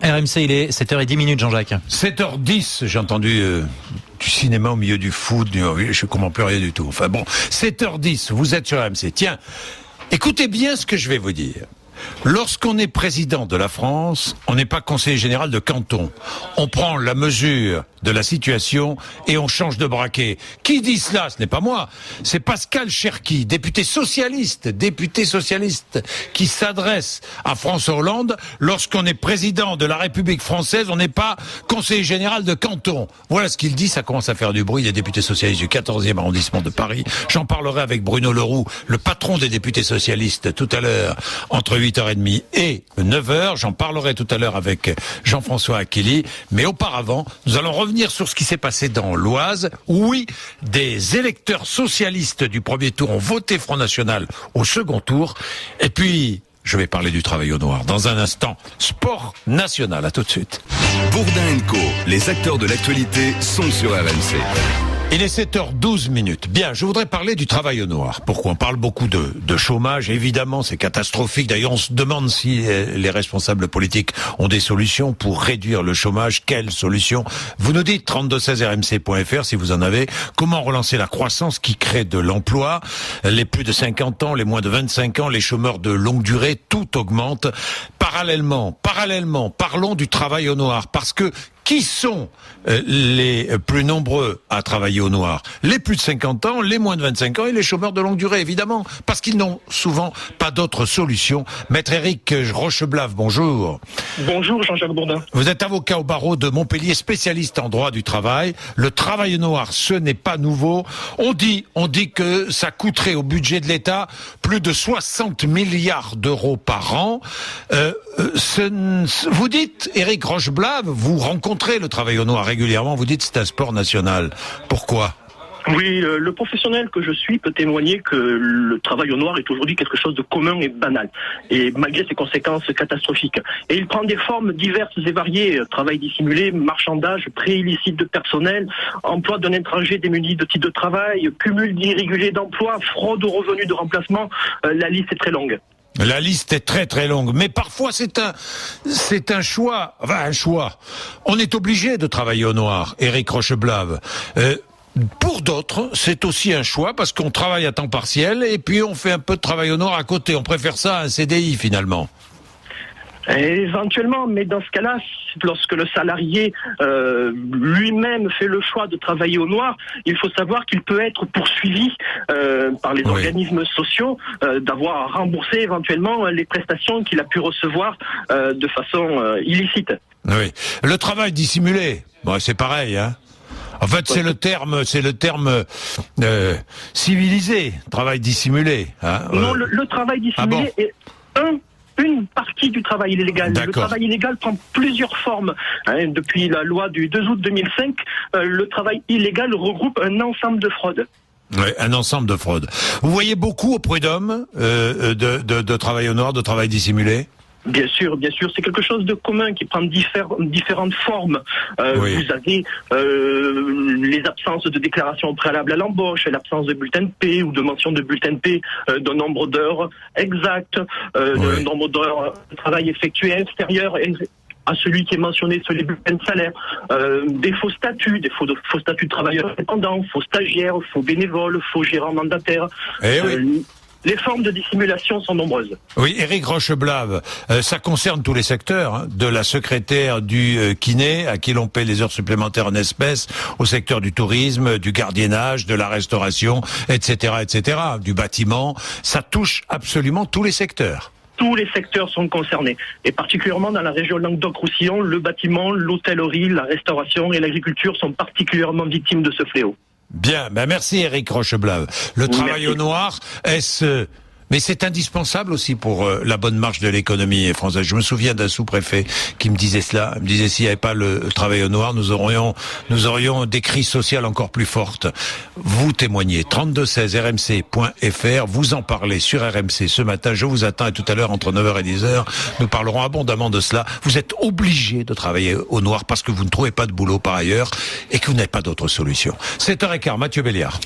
RMC, il est 7h10, Jean-Jacques. 7h10, j'ai entendu du cinéma au milieu du foot, je comprends plus rien du tout. Enfin bon, 7h10, vous êtes sur RMC. Tiens, écoutez bien ce que je vais vous dire. Lorsqu'on est président de la France, on n'est pas conseiller général de canton. On prend la mesure de la situation et on change de braquet. Qui dit cela? Ce n'est pas moi. C'est Pascal Cherki, député socialiste, qui s'adresse à François Hollande. Lorsqu'on est président de la République française, on n'est pas conseiller général de canton. Voilà ce qu'il dit. Ça commence à faire du bruit. Les députés socialistes du 14e arrondissement de Paris. J'en parlerai avec Bruno Leroux, le patron des députés socialistes, tout à l'heure, entre 8h30 et 9h. J'en parlerai tout à l'heure avec Jean-François Aquili. Mais auparavant, nous allons revenir sur ce qui s'est passé dans l'Oise. Oui, des électeurs socialistes du premier tour ont voté Front National au second tour. Et puis, je vais parler du travail au noir. Dans un instant, sport national. À tout de suite. Bourdin & Co, les acteurs de l'actualité sont sur RMC. Il est 7h12. Bien, je voudrais parler du travail au noir. Pourquoi? On parle beaucoup de chômage, évidemment, c'est catastrophique. D'ailleurs, on se demande si les responsables politiques ont des solutions pour réduire le chômage. Quelles solutions? Vous nous dites 3216rmc.fr si vous en avez. Comment relancer la croissance qui crée de l'emploi? Les plus de 50 ans, les moins de 25 ans, les chômeurs de longue durée, tout augmente. Parallèlement, parlons du travail au noir, parce que qui sont les plus nombreux à travailler au noir? Les plus de 50 ans, les moins de 25 ans et les chômeurs de longue durée, évidemment, parce qu'ils n'ont souvent pas d'autre solution. Maître Éric Rocheblave, bonjour. Bonjour Jean-Jacques Bourdin. Vous êtes avocat au barreau de Montpellier, spécialiste en droit du travail. Le travail au noir, ce n'est pas nouveau. On dit que ça coûterait au budget de l'État plus de 60 milliards d'euros par an. Vous dites, Éric Rocheblave, vous rencontrez le travail au noir régulièrement, vous dites que c'est un sport national. Pourquoi? Oui, le professionnel que je suis peut témoigner que le travail au noir est aujourd'hui quelque chose de commun et banal, et malgré ses conséquences catastrophiques. Et il prend des formes diverses et variées: travail dissimulé, marchandage, prêt illicite de personnel, emploi d'un étranger démuni de titre de travail, cumul d'irréguliers d'emploi, fraude aux revenus de remplacement. La liste est très longue. La liste est très très longue, mais parfois c'est un choix. Enfin, un choix. On est obligé de travailler au noir, Éric Rocheblave. Pour d'autres, c'est aussi un choix parce qu'on travaille à temps partiel et puis on fait un peu de travail au noir à côté. On préfère ça à un CDI finalement. Éventuellement, mais dans ce cas-là, lorsque le salarié lui-même fait le choix de travailler au noir, il faut savoir qu'il peut être poursuivi par les organismes sociaux, d'avoir remboursé éventuellement les prestations qu'il a pu recevoir de façon illicite. Oui, le travail dissimulé, bon, c'est pareil, hein. En fait, c'est le terme civilisé, travail dissimulé. Hein. Non, le travail dissimulé est une partie du travail illégal. Le travail illégal prend plusieurs formes. Depuis la loi du 2 août 2005, le travail illégal regroupe un ensemble de fraudes. Oui, un ensemble de fraudes. Vous voyez beaucoup au prud'homme de travail au noir, de travail dissimulé? Bien sûr, c'est quelque chose de commun qui prend différentes formes. Vous avez les absences de déclaration préalable à l'embauche, l'absence de bulletin de paie ou de mention de bulletin de paie d'un nombre d'heures exact, d'un nombre d'heures de travail effectué extérieur à celui qui est mentionné sur les bulletins de salaire, des faux statuts, faux statuts de travailleurs indépendants, faux stagiaires, faux bénévoles, faux gérants mandataires. Les formes de dissimulation sont nombreuses. Oui, Éric Rocheblave, ça concerne tous les secteurs, hein, de la secrétaire du kiné, à qui l'on paie les heures supplémentaires en espèces, au secteur du tourisme, du gardiennage, de la restauration, etc., du bâtiment. Ça touche absolument tous les secteurs. Tous les secteurs sont concernés, et particulièrement dans la région Languedoc-Roussillon, le bâtiment, l'hôtellerie, la restauration et l'agriculture sont particulièrement victimes de ce fléau. Bien, merci Éric Rocheblave. Le travail au noir, mais c'est indispensable aussi pour la bonne marche de l'économie française. Je me souviens d'un sous-préfet qui me disait cela. Il me disait s'il n'y avait pas le travail au noir, nous aurions des crises sociales encore plus fortes. Vous témoignez. 3216rmc.fr. Vous en parlez sur RMC ce matin. Je vous attends et tout à l'heure entre 9h et 10h. Nous parlerons abondamment de cela. Vous êtes obligé de travailler au noir parce que vous ne trouvez pas de boulot par ailleurs et que vous n'avez pas d'autre solution. 7h15, Mathieu Béliard.